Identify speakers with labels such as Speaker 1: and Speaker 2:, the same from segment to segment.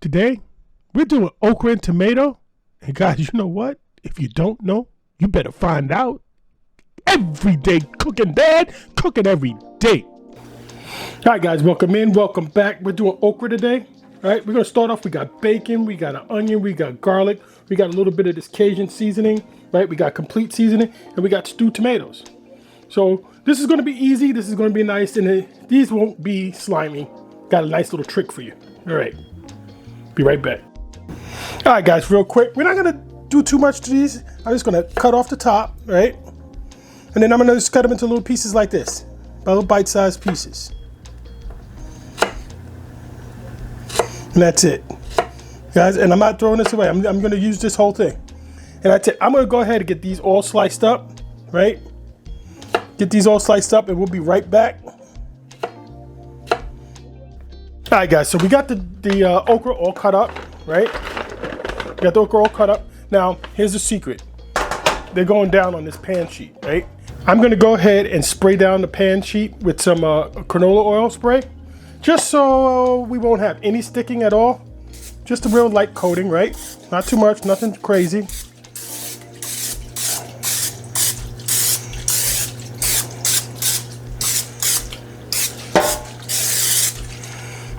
Speaker 1: Today, we're doing okra and tomato. And guys, you know what? If you don't know, you better find out. Everyday cooking, Dad. Cooking every day. All right, guys, welcome in. Welcome back. We're doing okra today. All right, we're going to start off. We got bacon. We got an onion. We got garlic. We got a little bit of this Cajun seasoning. Right, we got complete seasoning. And we got stewed tomatoes. So this is going to be easy. This is going to be nice. And these won't be slimy. Got a nice little trick for you. All right. Be right back. All right, guys, real quick. We're not going to do too much to these. I'm just going to cut off the top, right? And then I'm going to just cut them into little pieces like this. Little bite-sized pieces. And that's it. Guys, and I'm not throwing this away. I'm going to use this whole thing. And that's it. I'm going to go ahead and get these all sliced up, right? Get these all sliced up and we'll be right back. All right, guys, so we got the okra all cut up, right? We got the okra all cut up. Now, here's the secret. They're going down on this pan sheet, right? I'm gonna go ahead and spray down the pan sheet with some canola oil spray, just so we won't have any sticking at all. Just a real light coating, right? Not too much, nothing crazy.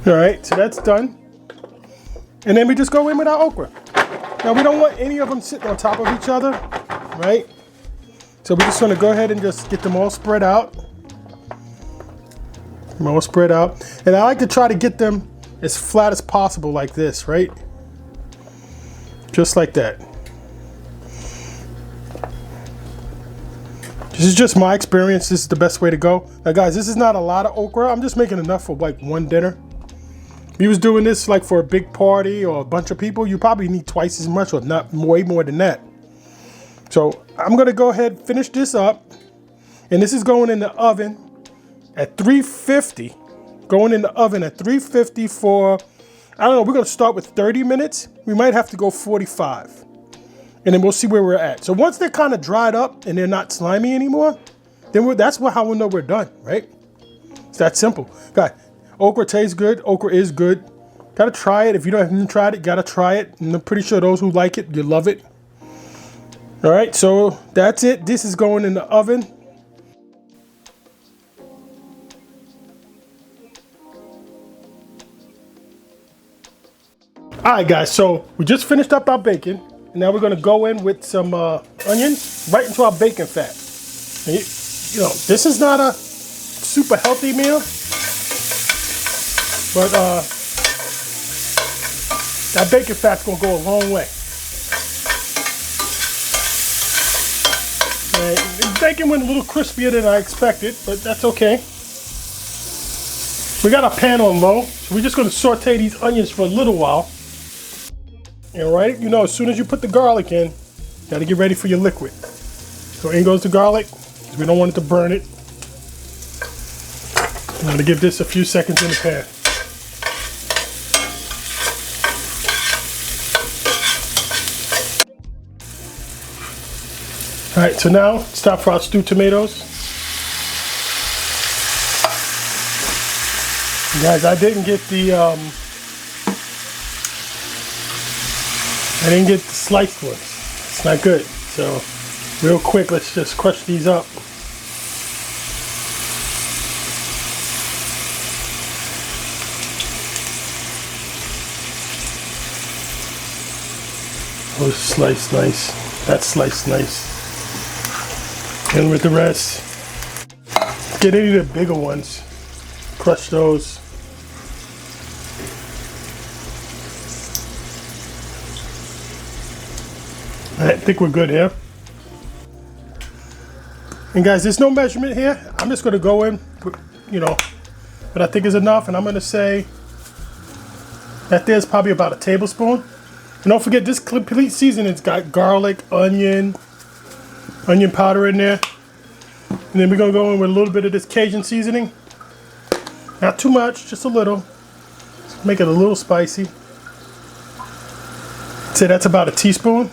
Speaker 1: All right, so that's done. And then we just go in with our okra. Now we don't want any of them sitting on top of each other, right? So we're just gonna go ahead and just get them all spread out. All spread out. And I like to try to get them as flat as possible like this, right? Just like that. This is just my experience. This is the best way to go. Now guys, this is not a lot of okra. I'm just making enough for like one dinner. If you was doing this like for a big party or a bunch of people, you probably need twice as much or not way more than that. So I'm gonna go ahead and finish this up. And this is going in the oven at 350. Going in the oven at 350 for, I don't know, we're gonna start with 30 minutes. We might have to go 45. And then we'll see where we're at. So once they're kind of dried up and they're not slimy anymore, then that's how we'll know we're done, right? It's that simple. Guys, okra tastes good. Okra is good. Gotta try it. If you haven't tried it, gotta try it. And I'm pretty sure those who like it, you love it. All right, so that's it. This is going in the oven. All right, guys, so we just finished up our bacon. And now we're gonna go in with some onions right into our bacon fat. And you know, this is not a super healthy meal, but that bacon fat's gonna go a long way. And the bacon went a little crispier than I expected, but that's okay. We got our pan on low, so we're just gonna saute these onions for a little while. And right, you know, as soon as you put the garlic in, you gotta get ready for your liquid. So in goes the garlic, because we don't want it to burn it. I'm gonna give this a few seconds in the pan. All right, so now it's time for our stewed tomatoes. And guys, I didn't get the sliced ones. It's not good. So real quick, let's just crush these up. Oh, sliced nice. That's sliced nice. And with the rest, get any of the bigger ones. Crush those. I think we're good here. And guys, there's no measurement here. I'm just gonna go in, you know, but I think is enough. And I'm gonna say that there's probably about a tablespoon. And don't forget, this complete seasoning's got garlic, onion powder in there. And then we're gonna go in with a little bit of this Cajun seasoning. Not too much, just a little. Make it a little spicy. Say that's about a teaspoon.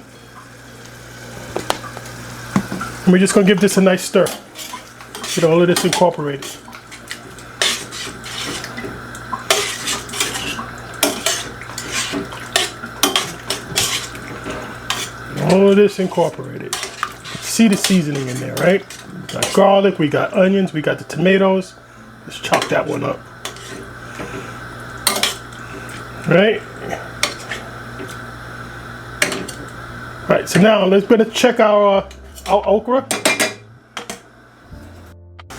Speaker 1: And we're just gonna give this a nice stir. Get all of this incorporated. All of this incorporated. See the seasoning in there, right? We got garlic, we got onions, we got the tomatoes. Let's chop that one up. Right? Alright, so now let's better check our okra.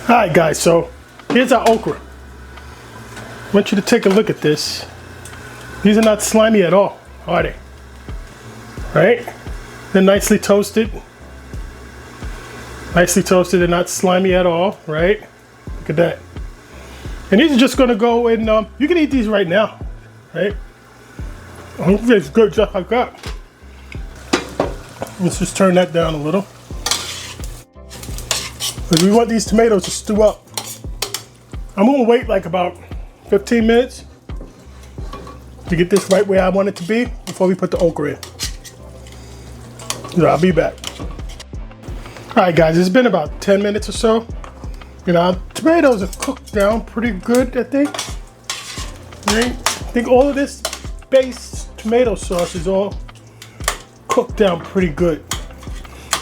Speaker 1: Alright guys, so here's our okra. I want you to take a look at this. These are not slimy at all, are they? Right? They're nicely toasted. Nicely toasted, they're not slimy at all, right? Look at that. And these are just gonna go in, you can eat these right now, right? It's good just like that. Let's just turn that down a little. Because we want these tomatoes to stew up. I'm gonna wait like about 15 minutes to get this right where I want it to be before we put the okra in. So I'll be back. Alright guys, it's been about 10 minutes or so. You know, our tomatoes are cooked down pretty good, I think. Right? I think all of this base tomato sauce is all cooked down pretty good.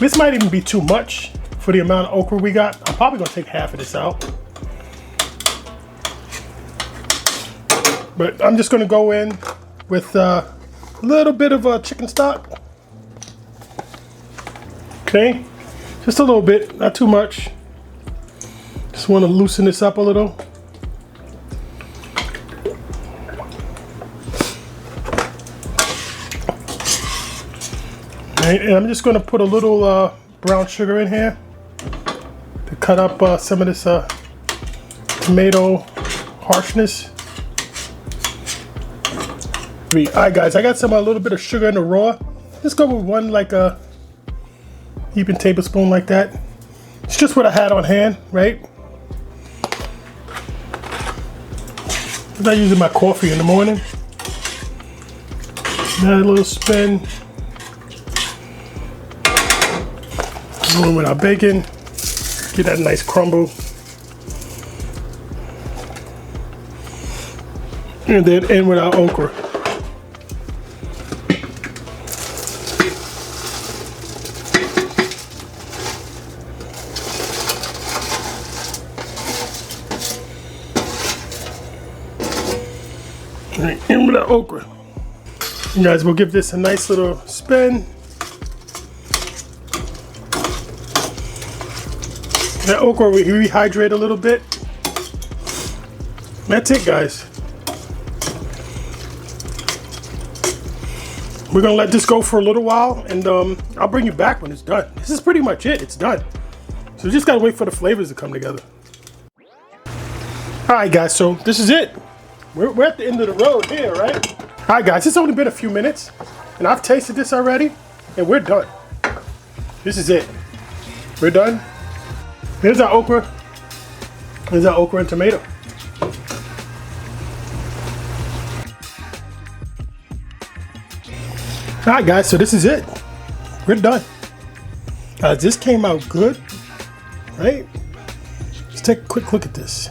Speaker 1: This might even be too much for the amount of okra we got. I'm probably gonna take half of this out. But I'm just gonna go in with a little bit of chicken stock. Okay, just a little bit, not too much. Just want to loosen this up a little. And I'm just going to put a little brown sugar in here to cut up some of this tomato harshness. Alright guys, I got a little bit of sugar in the raw. Just go with one like a heaping tablespoon like that. It's just what I had on hand, right? I'm not using my coffee in the morning. Add a little spin. Going with our bacon. Get that nice crumble. And then in with our okra. Right, in with our okra. You guys, we'll give this a nice little spin. That okra we rehydrate a little bit. That's it, guys. We're gonna let this go for a little while, and I'll bring you back when it's done. This is pretty much it. It's done. So we just gotta wait for the flavors to come together. All right, guys. So this is it. We're at the end of the road here, right? All right, guys. It's only been a few minutes, and I've tasted this already, and we're done. This is it. We're done. Here's our okra. Here's our okra and tomato. All right, guys, so this is it. We're done. This came out good, right? Let's take a quick look at this.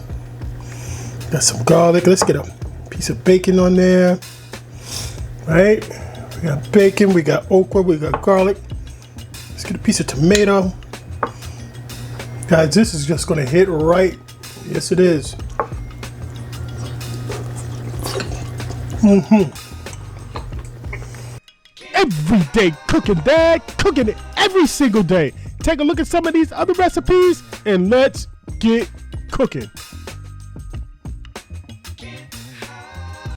Speaker 1: Got some garlic. Let's get a piece of bacon on there, right? We got bacon, we got okra, we got garlic. Let's get a piece of tomato. Guys, this is just gonna hit right. Yes, it is. Everyday cooking, Dad. Cooking it every single day. Take a look at some of these other recipes and let's get cooking.